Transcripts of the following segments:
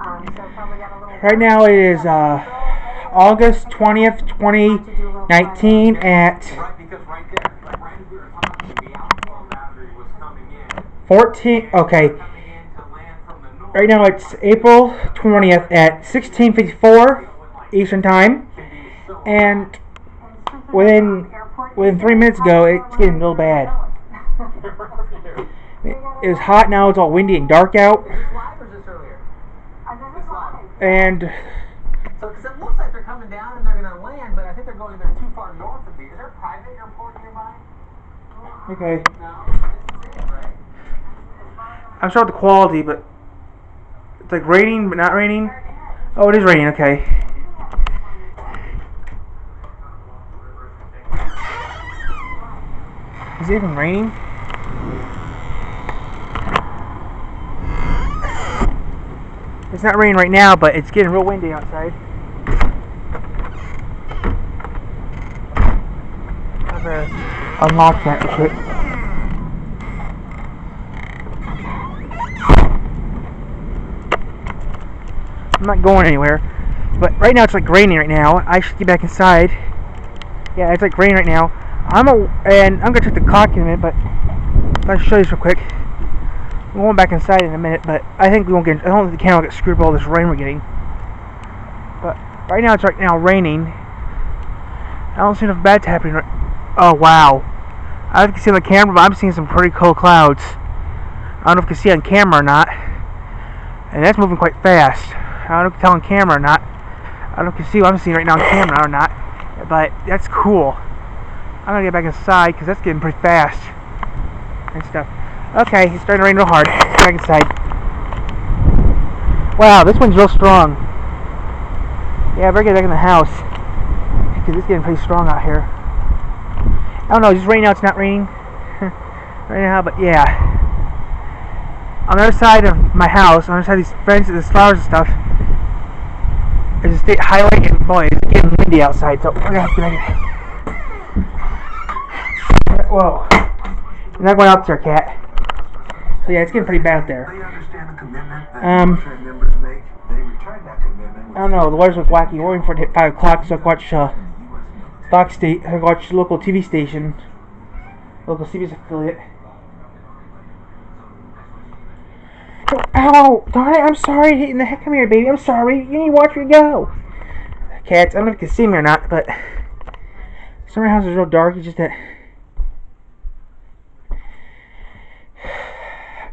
Right now it is August 20th, 2019 at 14. Okay. Right now it's April 20th at 16:54 Eastern Time, and within 3 minutes ago, it's getting real bad. It was hot, now it's all windy and dark out. And so, because it looks like they're coming down and they're going to land, but I think they're too far north of these. Is there a private airport nearby? okay. No, this is it, right? I'm sure with the quality, but it's like raining, but not raining. Oh, it is raining. Okay. Is it even raining? It's not raining right now, but it's getting real windy outside. I'm gonna unlock that shit. I'm not going anywhere, but right now it's like raining right now. I should get back inside. Yeah, it's like raining right now. And I'm gonna check the clock in a minute, but I'll show you this real quick. I'm going back inside in a minute, but I think we won't get. I don't think the camera will get screwed by all this rain we're getting. But right now it's raining. I don't see enough bad's happening. Oh wow! I don't know if you can see on the camera, but I'm seeing some pretty cool clouds. I don't know if you can see on camera or not. And that's moving quite fast. I don't know if you can tell on camera or not. I don't know if you can see what I'm seeing right now on camera or not. But that's cool. I'm gonna get back inside because that's getting pretty fast and stuff. Okay, it's starting to rain real hard. Get back inside. Wow, this one's real strong. Yeah, I better get back in the house because it's getting pretty strong out here. I don't know, it's just raining now. It's not raining right now, but yeah. On the other side of my house, on the other side of these fences, there's flowers and stuff. There's a state highway, and boy, it's getting windy outside, so we're gonna have to get back. Whoa. You're not going out there, cat. So yeah, it's getting pretty bad out there. I don't know, the weather's wacky. We're waiting for it to hit 5 o'clock so I can watch local TV station, local CBS affiliate. Ow! Darn it, I'm sorry, hitting the heck, come here, baby, I'm sorry, you need to watch where you go. Cats, I don't know if you can see me or not, but summer house is real dark. It's just that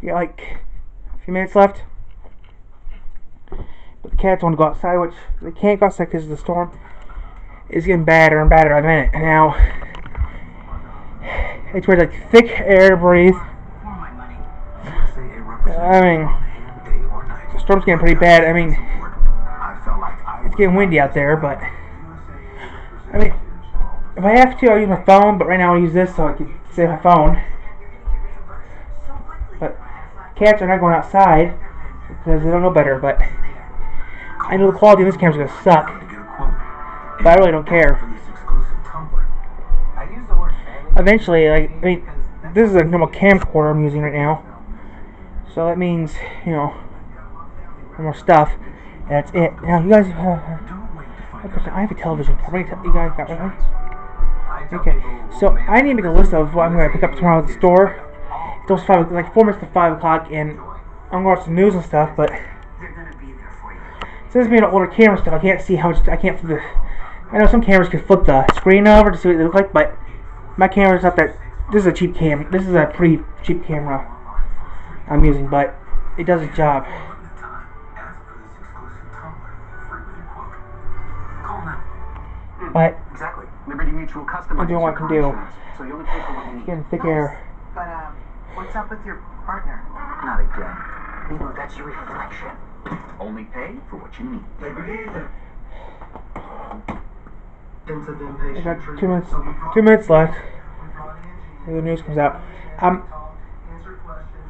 we got like a few minutes left, but the cats want to go outside, which they can't go outside because of the storm. It's getting badder and badder by the minute, and now it's where like thick air to breathe. I mean, the storm's getting pretty bad. I mean, it's getting windy out there, but I mean, if I have to, I'll use my phone, but right now I'll use this so I can save my phone. But cats are not going outside because they don't know better, but I know the quality of this camera's gonna suck, but I really don't care. Eventually, like, I mean, this is a normal camcorder I'm using right now, so that means, you know, more stuff. And that's it. Now, you guys, I have a television. How many you guys got one? Okay, so I need to make a list of what I'm going to pick up tomorrow at the store. It's almost 5, like 4 minutes to 5 o'clock, and I'm going to watch the news and stuff, but since being an older camera stuff, I can't see how much, I can't flip the, I know some cameras can flip the screen over to see what they look like, but my camera's not that, this is a cheap cam, this is a pretty cheap camera I'm using, but it does its job. But exactly. Liberty Mutual I'm doing what I can do. So you only pay for what you need. Getting thick air. But what's up with your partner? Not again. You know, that's your reflection. Only pay for what you need. I got 2 minutes left. And the news comes out.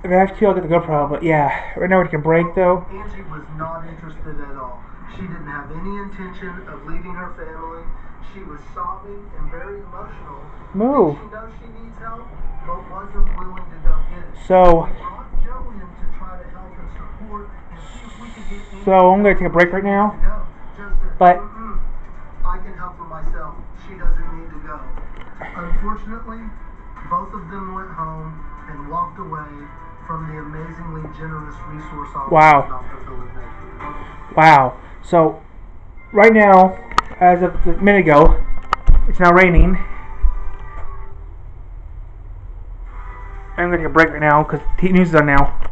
If I have to, I'll get the GoPro, but yeah, right now we're taking a break though. Angie was not interested at all. She didn't have any intention of leaving her family. She was sobbing and very emotional. Move. She knows she needs help, but wasn't willing to go get it. So, We brought Joe in to try to help and support court and see if we could get any So I'm gonna take a break right now. to go. Judge said, But I can help her myself. She doesn't need to go. Unfortunately, both of them went home and walked away from the amazingly generous resource officer Wow. Dr. Philip Baker. wow. So right now, as of a minute ago, it's now raining. I'm gonna take a break right now because the news is on now.